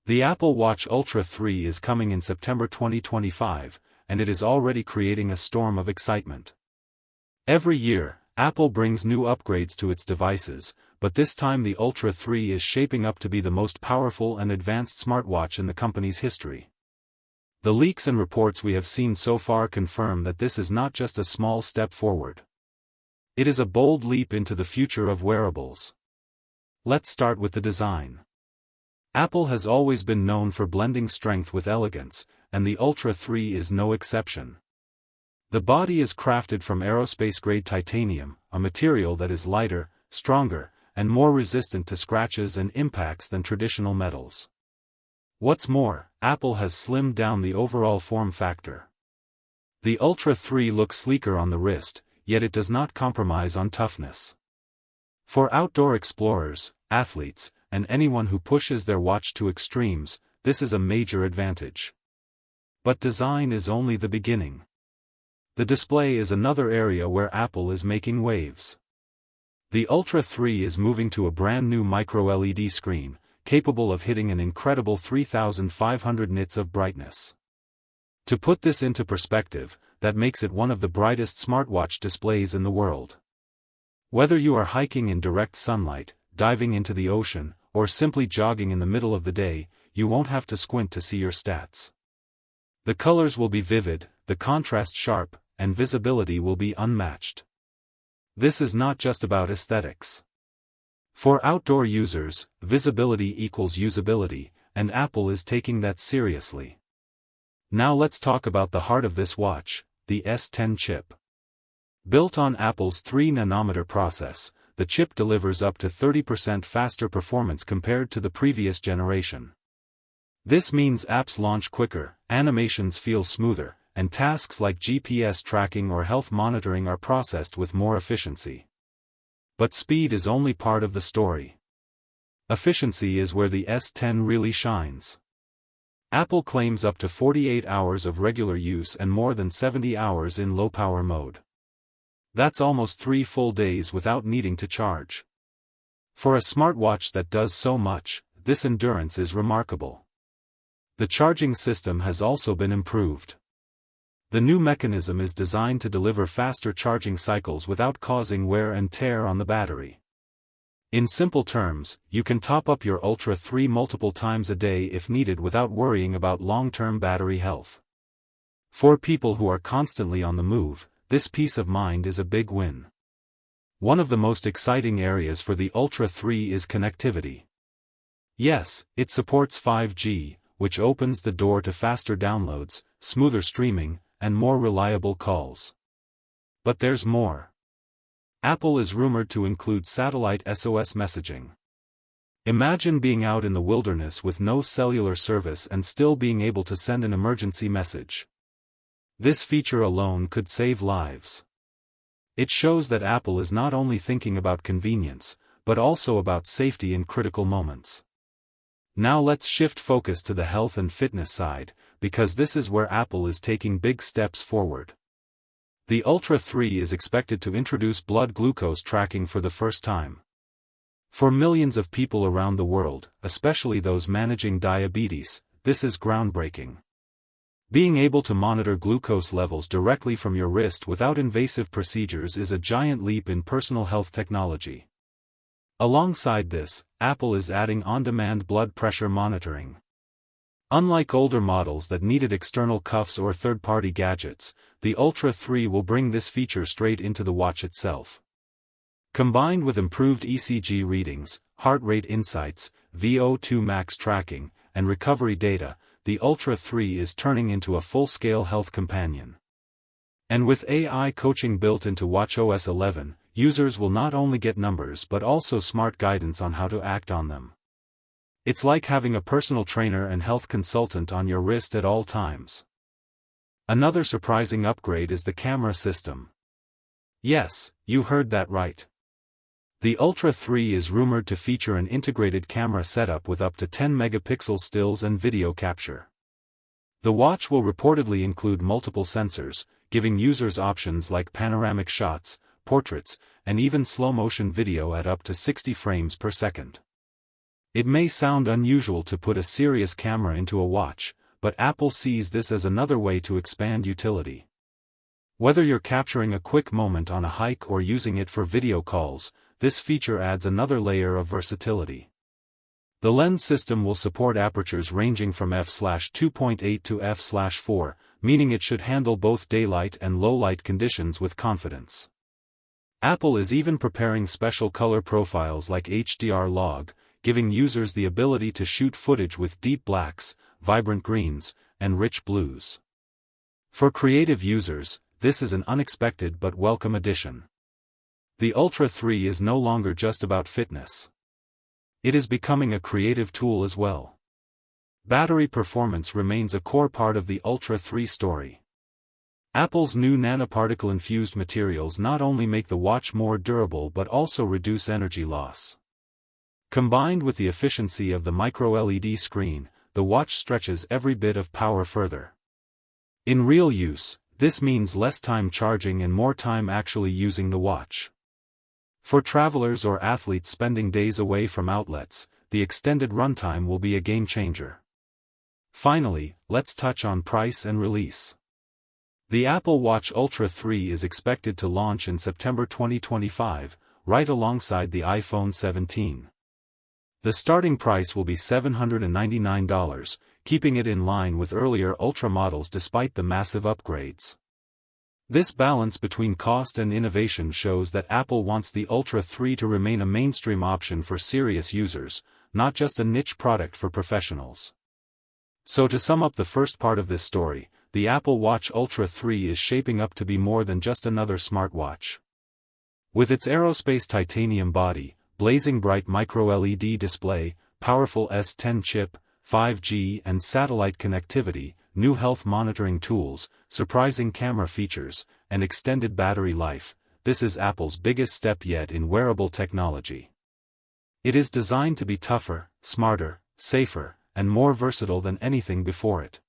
The Apple Watch Ultra 3 is coming in September 2025, and it is already creating a storm of excitement. Every year, Apple brings new upgrades to its devices, but this time the Ultra 3 is shaping up to be the most powerful and advanced smartwatch in the company's history. The leaks and reports we have seen so far confirm that this is not just a small step forward. It is a bold leap into the future of wearables. Let's start with the design. Apple has always been known for blending strength with elegance, and the Ultra 3 is no exception. The body is crafted from aerospace-grade titanium, a material that is lighter, stronger, and more resistant to scratches and impacts than traditional metals. What's more, Apple has slimmed down the overall form factor. The Ultra 3 looks sleeker on the wrist, yet it does not compromise on toughness. For outdoor explorers, athletes, and anyone who pushes their watch to extremes, this is a major advantage. But design is only the beginning. The display is another area where Apple is making waves. The Ultra 3 is moving to a brand new micro-LED screen, capable of hitting an incredible 3,500 nits of brightness. To put this into perspective, that makes it one of the brightest smartwatch displays in the world. Whether you are hiking in direct sunlight, diving into the ocean, or simply jogging in the middle of the day, you won't have to squint to see your stats. The colors will be vivid, the contrast sharp, and visibility will be unmatched. This is not just about aesthetics. For outdoor users, visibility equals usability, and Apple is taking that seriously. Now let's talk about the heart of this watch, the S10 chip. Built on Apple's 3nm process, the chip delivers up to 30% faster performance compared to the previous generation. This means apps launch quicker, animations feel smoother, and tasks like GPS tracking or health monitoring are processed with more efficiency. But speed is only part of the story. Efficiency is where the S10 really shines. Apple claims up to 48 hours of regular use and more than 70 hours in low-power mode. That's almost 3 full days without needing to charge. For a smartwatch that does so much, this endurance is remarkable. The charging system has also been improved. The new mechanism is designed to deliver faster charging cycles without causing wear and tear on the battery. In simple terms, you can top up your Ultra 3 multiple times a day if needed without worrying about long-term battery health. For people who are constantly on the move, this peace of mind is a big win. One of the most exciting areas for the Ultra 3 is connectivity. Yes, it supports 5G, which opens the door to faster downloads, smoother streaming, and more reliable calls. But there's more. Apple is rumored to include satellite SOS messaging. Imagine being out in the wilderness with no cellular service and still being able to send an emergency message. This feature alone could save lives. It shows that Apple is not only thinking about convenience, but also about safety in critical moments. Now let's shift focus to the health and fitness side, because this is where Apple is taking big steps forward. The Ultra 3 is expected to introduce blood glucose tracking for the first time. For millions of people around the world, especially those managing diabetes, this is groundbreaking. Being able to monitor glucose levels directly from your wrist without invasive procedures is a giant leap in personal health technology. Alongside this, Apple is adding on-demand blood pressure monitoring. Unlike older models that needed external cuffs or third-party gadgets, the Ultra 3 will bring this feature straight into the watch itself. Combined with improved ECG readings, heart rate insights, VO2 max tracking, and recovery data, the Ultra 3 is turning into a full-scale health companion. And with AI coaching built into watchOS 11, users will not only get numbers but also smart guidance on how to act on them. It's like having a personal trainer and health consultant on your wrist at all times. Another surprising upgrade is the camera system. Yes, you heard that right. The Ultra 3 is rumored to feature an integrated camera setup with up to 10 megapixel stills and video capture. The watch will reportedly include multiple sensors, giving users options like panoramic shots, portraits, and even slow-motion video at up to 60 frames per second. It may sound unusual to put a serious camera into a watch, but Apple sees this as another way to expand utility. Whether you're capturing a quick moment on a hike or using it for video calls, this feature adds another layer of versatility. The lens system will support apertures ranging from f/2.8 to f/4, meaning it should handle both daylight and low-light conditions with confidence. Apple is even preparing special color profiles like HDR log, giving users the ability to shoot footage with deep blacks, vibrant greens, and rich blues. For creative users, this is an unexpected but welcome addition. The Ultra 3 is no longer just about fitness. It is becoming a creative tool as well. Battery performance remains a core part of the Ultra 3 story. Apple's new nanoparticle-infused materials not only make the watch more durable but also reduce energy loss. Combined with the efficiency of the micro-LED screen, the watch stretches every bit of power further. In real use, this means less time charging and more time actually using the watch. For travelers or athletes spending days away from outlets, the extended runtime will be a game-changer. Finally, let's touch on price and release. The Apple Watch Ultra 3 is expected to launch in September 2025, right alongside the iPhone 17. The starting price will be $799, keeping it in line with earlier Ultra models despite the massive upgrades. This balance between cost and innovation shows that Apple wants the Ultra 3 to remain a mainstream option for serious users, not just a niche product for professionals. So to sum up the first part of this story, the Apple Watch Ultra 3 is shaping up to be more than just another smartwatch. With its aerospace titanium body, blazing bright micro-LED display, powerful S10 chip, 5G and satellite connectivity, new health monitoring tools, surprising camera features, and extended battery life, this is Apple's biggest step yet in wearable technology. It is designed to be tougher, smarter, safer, and more versatile than anything before it.